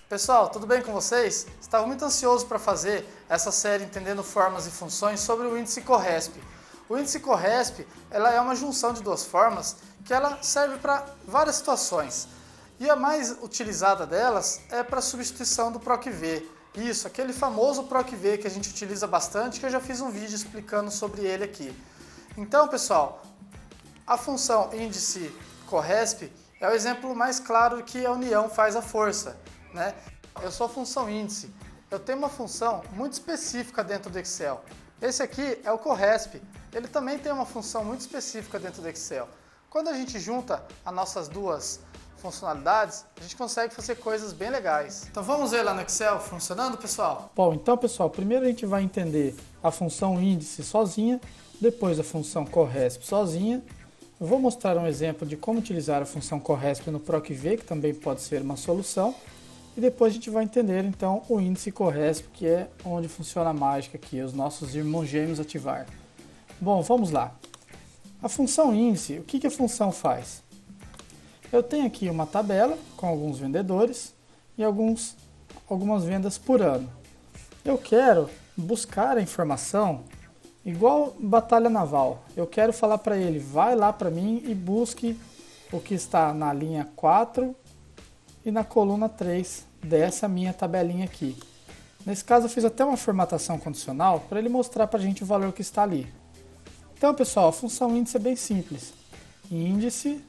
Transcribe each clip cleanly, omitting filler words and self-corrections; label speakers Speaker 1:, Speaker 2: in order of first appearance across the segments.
Speaker 1: Pessoal, tudo bem com vocês? Estava muito ansioso para fazer essa série Entendendo Formas e Funções sobre o índice CORRESP. O índice CORRESP ela é uma junção de duas formas que ela serve para várias situações. E a mais utilizada delas é para substituição do PROC-V. Isso, aquele famoso PROC-V que a gente utiliza bastante, que eu já fiz um vídeo explicando sobre ele aqui. Então, pessoal, a função índice CORRESP é o exemplo mais claro que a união faz a força, né? Eu sou a função índice. Eu tenho uma função muito específica dentro do Excel. Esse aqui é o CORRESP. Ele também tem uma função muito específica dentro do Excel. Quando a gente junta as nossas duas funcionalidades, a gente consegue fazer coisas bem legais. Então vamos ver lá no Excel funcionando, pessoal?
Speaker 2: Bom, então pessoal, primeiro a gente vai entender a função índice sozinha, depois a função CORRESP sozinha. Eu vou mostrar um exemplo de como utilizar a função CORRESP no PROC-V, que também pode ser uma solução. E depois a gente vai entender então o índice CORRESP, que é onde funciona a mágica aqui, os nossos irmãos gêmeos ativar. Bom, vamos lá. A função índice, o que a função faz? Eu tenho aqui uma tabela com alguns vendedores e algumas vendas por ano. Eu quero buscar a informação igual batalha naval. Eu quero falar para ele, vai lá para mim e busque o que está na linha 4 e na coluna 3 dessa minha tabelinha aqui. Nesse caso eu fiz até uma formatação condicional para ele mostrar para a gente o valor que está ali. Então pessoal, a função índice é bem simples. Índice,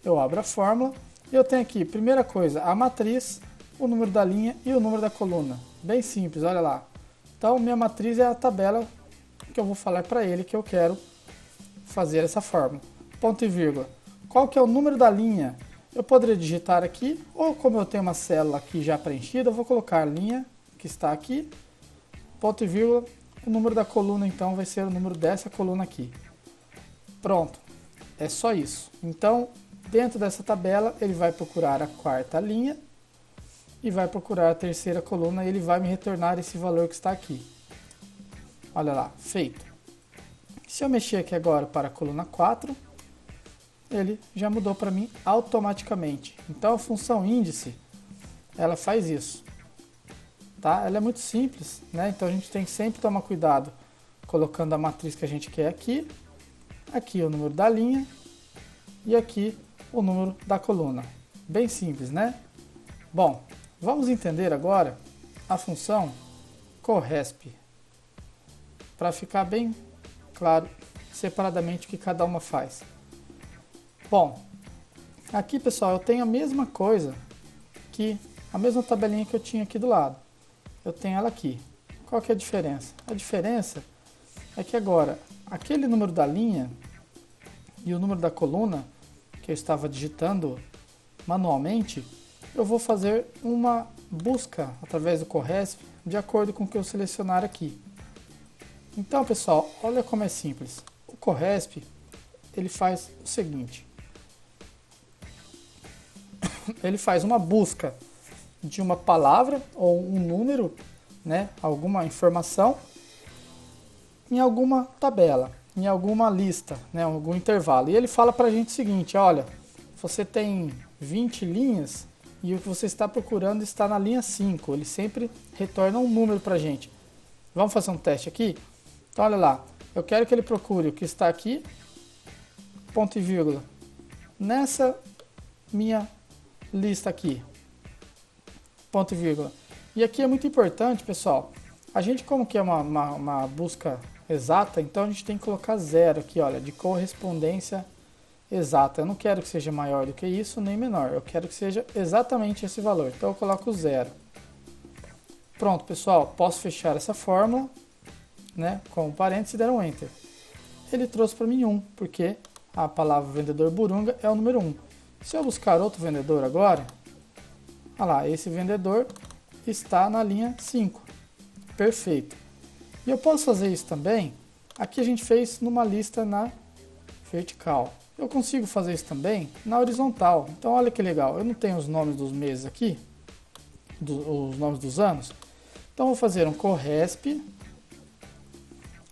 Speaker 2: eu abro a fórmula e eu tenho aqui, primeira coisa, a matriz, o número da linha e o número da coluna. Bem simples, olha lá. Então minha matriz é a tabela que eu vou falar para ele que eu quero fazer essa fórmula. Ponto e vírgula. Qual que é o número da linha? Eu poderia digitar aqui, ou como eu tenho uma célula aqui já preenchida, eu vou colocar a linha que está aqui, ponto e vírgula, o número da coluna então vai ser o número dessa coluna aqui. Pronto, é só isso. Então, dentro dessa tabela, ele vai procurar a quarta linha e vai procurar a terceira coluna e ele vai me retornar esse valor que está aqui. Olha lá, feito. Se eu mexer aqui agora para a coluna 4, ele já mudou para mim automaticamente. Então a função índice, ela faz isso. Tá? Ela é muito simples, né? Então a gente tem que sempre tomar cuidado colocando a matriz que a gente quer aqui, aqui o número da linha e aqui o número da coluna. Bem simples, né? Bom, vamos entender agora a função CORRESP, para ficar bem claro separadamente o que cada uma faz. Bom, aqui pessoal eu tenho a mesma coisa que a mesma tabelinha que eu tinha aqui do lado. Eu tenho ela aqui. Qual que é a diferença? A diferença é que agora aquele número da linha e o número da coluna que eu estava digitando manualmente, eu vou fazer uma busca através do CORRESP de acordo com o que eu selecionar aqui. Então pessoal, olha como é simples. O CORRESP ele faz o seguinte. Ele faz uma busca de uma palavra ou um número, né, alguma informação em alguma tabela, em alguma lista, né, algum intervalo. E ele fala para a gente o seguinte, olha, você tem 20 linhas e o que você está procurando está na linha 5. Ele sempre retorna um número para a gente. Vamos fazer um teste aqui? Então olha lá, eu quero que ele procure o que está aqui, ponto e vírgula, nessa minha lista aqui, ponto e vírgula. E aqui é muito importante, pessoal, a gente como que é uma busca exata, então a gente tem que colocar 0 aqui, olha, de correspondência exata. Eu não quero que seja maior do que isso, nem menor, eu quero que seja exatamente esse valor, então eu coloco 0. Pronto, pessoal, posso fechar essa fórmula, né, com um parênteses e der um Enter. Ele trouxe para mim 1, porque a palavra vendedor Burunga é o número 1. Se eu buscar outro vendedor agora, olha lá, esse vendedor está na linha 5. Perfeito. E eu posso fazer isso também, aqui a gente fez numa lista na vertical. Eu consigo fazer isso também na horizontal. Então olha que legal, eu não tenho os nomes dos meses aqui, os nomes dos anos. Então vou fazer um CORRESP,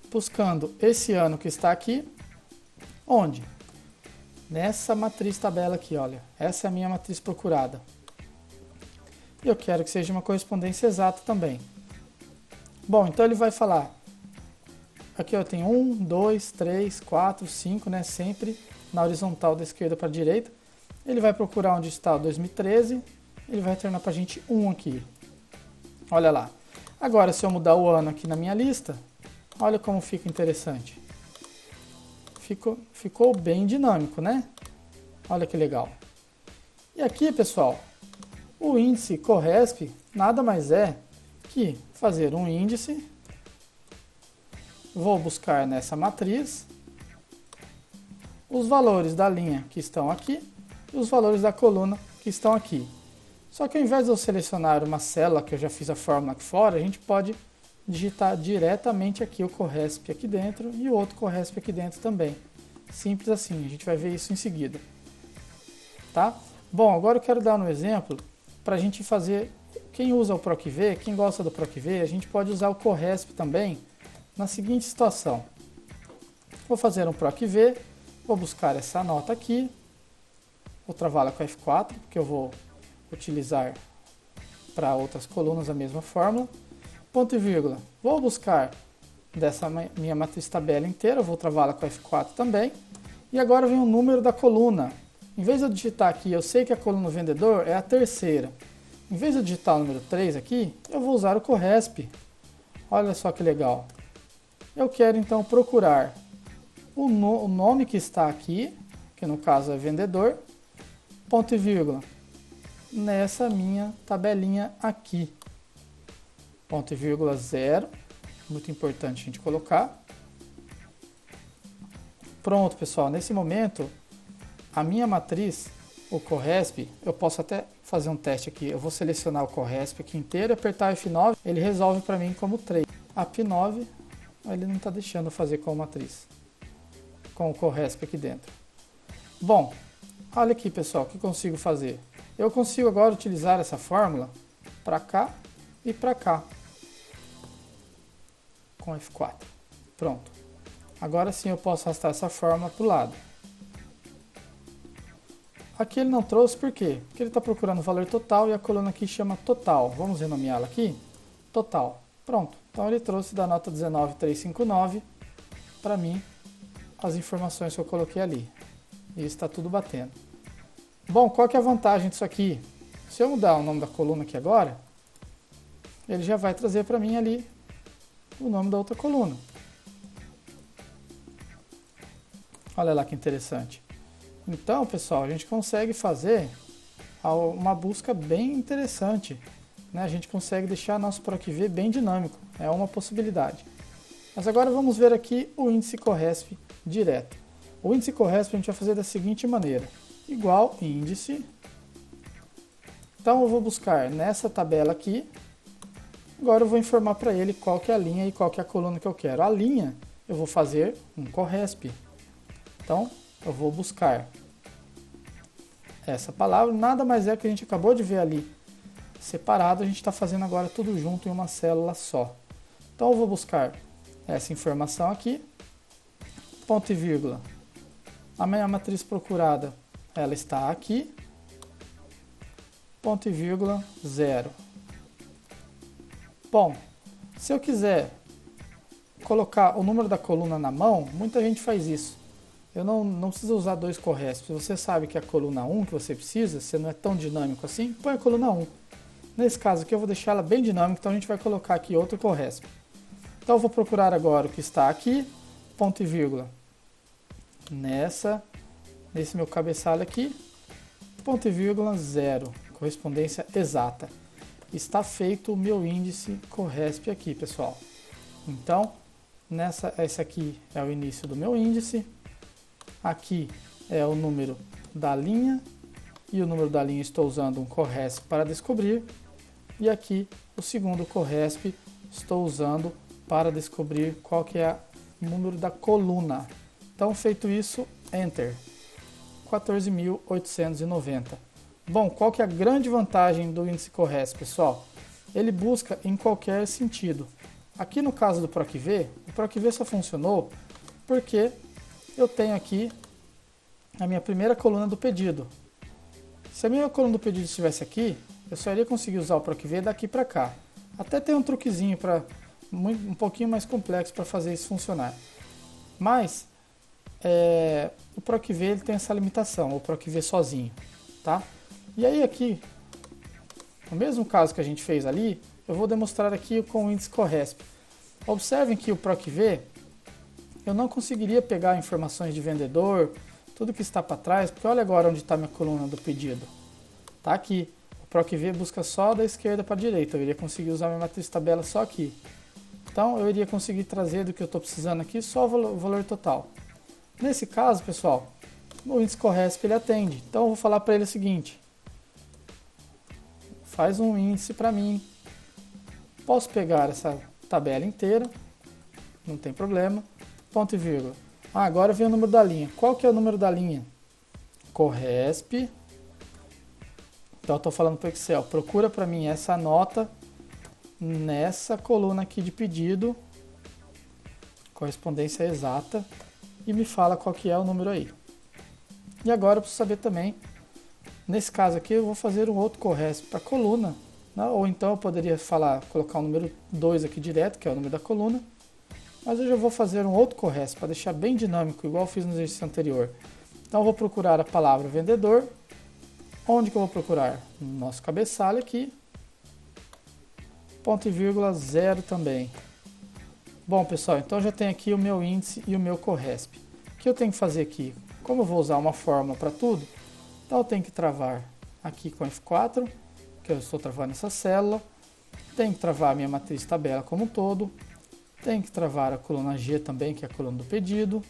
Speaker 2: buscando esse ano que está aqui, onde? Nessa matriz tabela aqui, olha, essa é a minha matriz procurada. e eu quero que seja uma correspondência exata também. Bom, então ele vai falar, aqui eu tenho 1, 2, 3, 4, 5, né, sempre na horizontal da esquerda para a direita. Ele vai procurar onde está o 2013, ele vai retornar para a gente 1 aqui. Olha lá. Agora, se eu mudar o ano aqui na minha lista, olha como fica interessante. Ficou bem dinâmico, né? Olha que legal. E aqui, pessoal, o índice CORRESP nada mais é que fazer um índice. Vou buscar nessa matriz os valores da linha que estão aqui e os valores da coluna que estão aqui. Só que ao invés de eu selecionar uma célula que eu já fiz a fórmula aqui fora, a gente pode digitar diretamente aqui o CORRESP aqui dentro e o outro CORRESP aqui dentro também. Simples assim, a gente vai ver isso em seguida. Tá? Bom, agora eu quero dar um exemplo para a gente fazer, quem usa o PROC-V, quem gosta do PROC-V, a gente pode usar o CORRESP também na seguinte situação. Vou fazer um PROC-V, vou buscar essa nota aqui, vou travá-la com F4, porque eu vou utilizar para outras colunas a mesma fórmula. Ponto e vírgula, vou buscar dessa minha matriz tabela inteira, vou travá-la com F4 também. E agora vem o número da coluna. Em vez de eu digitar aqui, eu sei que a coluna vendedor é a terceira. Em vez de eu digitar o número 3 aqui, eu vou usar o CORRESP. Olha só que legal. Eu quero então procurar o nome que está aqui, que no caso é vendedor, ponto e vírgula, nessa minha tabelinha aqui. Ponto e vírgula 0, muito importante a gente colocar. Pronto, pessoal, nesse momento, a minha matriz, o CORRESP, eu posso até fazer um teste aqui. Eu vou selecionar o CORRESP aqui inteiro, apertar F9, ele resolve para mim como 3. F9, ele não está deixando eu fazer com a matriz, com o CORRESP aqui dentro. Bom, olha aqui, pessoal, o que eu consigo fazer. Eu consigo agora utilizar essa fórmula para cá e para cá, com F4. Pronto. Agora sim eu posso arrastar essa fórmula para o lado. Aqui ele não trouxe, por quê? Porque ele está procurando o valor total e a coluna aqui chama total. Vamos renomeá-la aqui? Total. Pronto. Então ele trouxe da nota 19359 para mim as informações que eu coloquei ali. E está tudo batendo. Bom, qual que é a vantagem disso aqui? Se eu mudar o nome da coluna aqui agora, ele já vai trazer para mim ali o nome da outra coluna. Olha lá que interessante. Então, pessoal, a gente consegue fazer uma busca bem interessante, né? A gente consegue deixar nosso PROC-V bem dinâmico, é uma possibilidade. Mas agora vamos ver aqui o índice CORRESP direto. O índice CORRESP a gente vai fazer da seguinte maneira, igual índice. Então eu vou buscar nessa tabela aqui, agora eu vou informar para ele qual que é a linha e qual que é a coluna que eu quero. A linha eu vou fazer um CORRESP. Então eu vou buscar essa palavra, nada mais é que a gente acabou de ver ali separado, a gente está fazendo agora tudo junto em uma célula só. Então eu vou buscar essa informação aqui, ponto e vírgula. A minha matriz procurada, ela está aqui, ponto e vírgula 0. Bom, se eu quiser colocar o número da coluna na mão, muita gente faz isso. Eu não preciso usar dois CORRESP. Se você sabe que é a coluna 1 que você precisa, você não é tão dinâmico assim, põe a coluna 1. Nesse caso aqui eu vou deixar ela bem dinâmica, então a gente vai colocar aqui outro CORRESP. Então eu vou procurar agora o que está aqui, ponto e vírgula, nesse meu cabeçalho aqui, ponto e vírgula 0, correspondência exata. Está feito o meu índice CORRESP aqui, pessoal. Então, esse aqui é o início do meu índice. Aqui é o número da linha, e o número da linha estou usando um CORRESP para descobrir, e aqui o segundo CORRESP estou usando para descobrir qual que é o número da coluna. Então, feito isso, Enter, 14.890. Bom, qual que é a grande vantagem do índice CORRESP, pessoal? Ele busca em qualquer sentido. Aqui no caso do PROC-V, o PROC-V só funcionou porque eu tenho aqui a minha primeira coluna do pedido. Se a minha coluna do pedido estivesse aqui, eu só iria conseguir usar o PROC-V daqui para cá. Até tem um truquezinho um pouquinho mais complexo para fazer isso funcionar. Mas o PROC-V ele tem essa limitação, o PROC-V sozinho, tá? E aí aqui, no mesmo caso que a gente fez ali, eu vou demonstrar aqui com o índice CORRESP. Observem que o PROC-V, eu não conseguiria pegar informações de vendedor, tudo que está para trás, porque olha agora onde está minha coluna do pedido. Está aqui. O PROC-V busca só da esquerda para a direita, eu iria conseguir usar minha matriz tabela só aqui. Então eu iria conseguir trazer do que eu estou precisando aqui só o valor total. Nesse caso, pessoal, o índice CORRESP ele atende. Então eu vou falar para ele o seguinte: faz um índice para mim. Posso pegar essa tabela inteira, não tem problema. Ponto e vírgula. Agora vem o número da linha. Qual que é o número da linha? CORRESP. Então eu estou falando para o Excel, procura para mim essa nota nessa coluna aqui de pedido, correspondência exata, e me fala qual que é o número aí. E agora eu preciso saber também, nesse caso aqui eu vou fazer um outro CORRESP para a coluna, né? Ou então eu poderia colocar o número 2 aqui direto, que é o número da coluna, mas eu já vou fazer um outro CORRESP para deixar bem dinâmico, igual eu fiz no exercício anterior. Então eu vou procurar a palavra vendedor. Onde que eu vou procurar? No nosso cabeçalho aqui. Ponto e vírgula 0 também. Bom, pessoal, então já tenho aqui o meu índice e o meu CORRESP. O que eu tenho que fazer aqui? Como eu vou usar uma fórmula para tudo, então eu tenho que travar aqui com F4, que eu estou travando essa célula. Tenho que travar a minha matriz tabela como um todo. Tenho que travar a coluna G também, que é a coluna do pedido.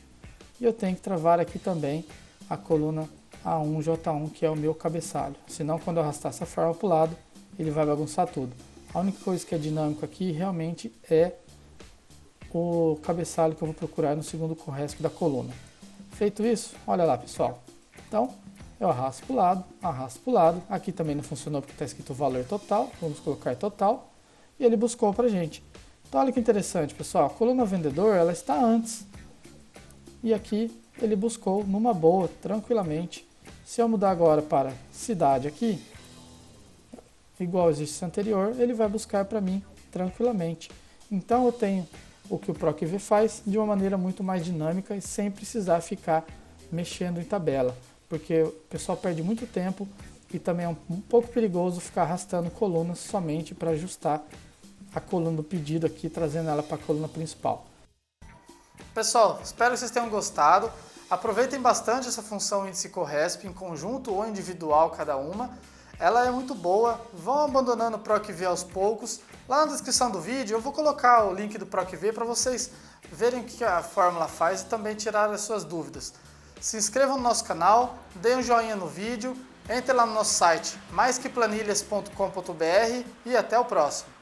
Speaker 2: E eu tenho que travar aqui também a coluna A1, J1, que é o meu cabeçalho. Senão, quando eu arrastar essa fórmula para o lado, ele vai bagunçar tudo. A única coisa que é dinâmico aqui realmente é o cabeçalho que eu vou procurar no segundo CORRESP da coluna. Feito isso, olha lá, pessoal. Então, eu arrasto para o lado. Aqui também não funcionou porque está escrito valor total. Vamos colocar total. E ele buscou para a gente. Então, olha que interessante, pessoal. A coluna vendedor, ela está antes. E aqui ele buscou numa boa, tranquilamente. Se eu mudar agora para cidade aqui, igual ao exercício anterior, ele vai buscar para mim tranquilamente. Então eu tenho o que o PROC-V faz de uma maneira muito mais dinâmica e sem precisar ficar mexendo em tabela, porque o pessoal perde muito tempo e também é um pouco perigoso ficar arrastando colunas somente para ajustar a coluna do pedido aqui, trazendo ela para a coluna principal.
Speaker 1: Pessoal, espero que vocês tenham gostado. Aproveitem bastante essa função índice CORRESP em conjunto ou individual cada uma. Ela é muito boa, vão abandonando o PROC-V aos poucos. Lá na descrição do vídeo eu vou colocar o link do PROC-V para vocês verem o que a fórmula faz e também tirar as suas dúvidas. Se inscrevam no nosso canal, deem um joinha no vídeo, entre lá no nosso site maisqueplanilhas.com.br e até o próximo.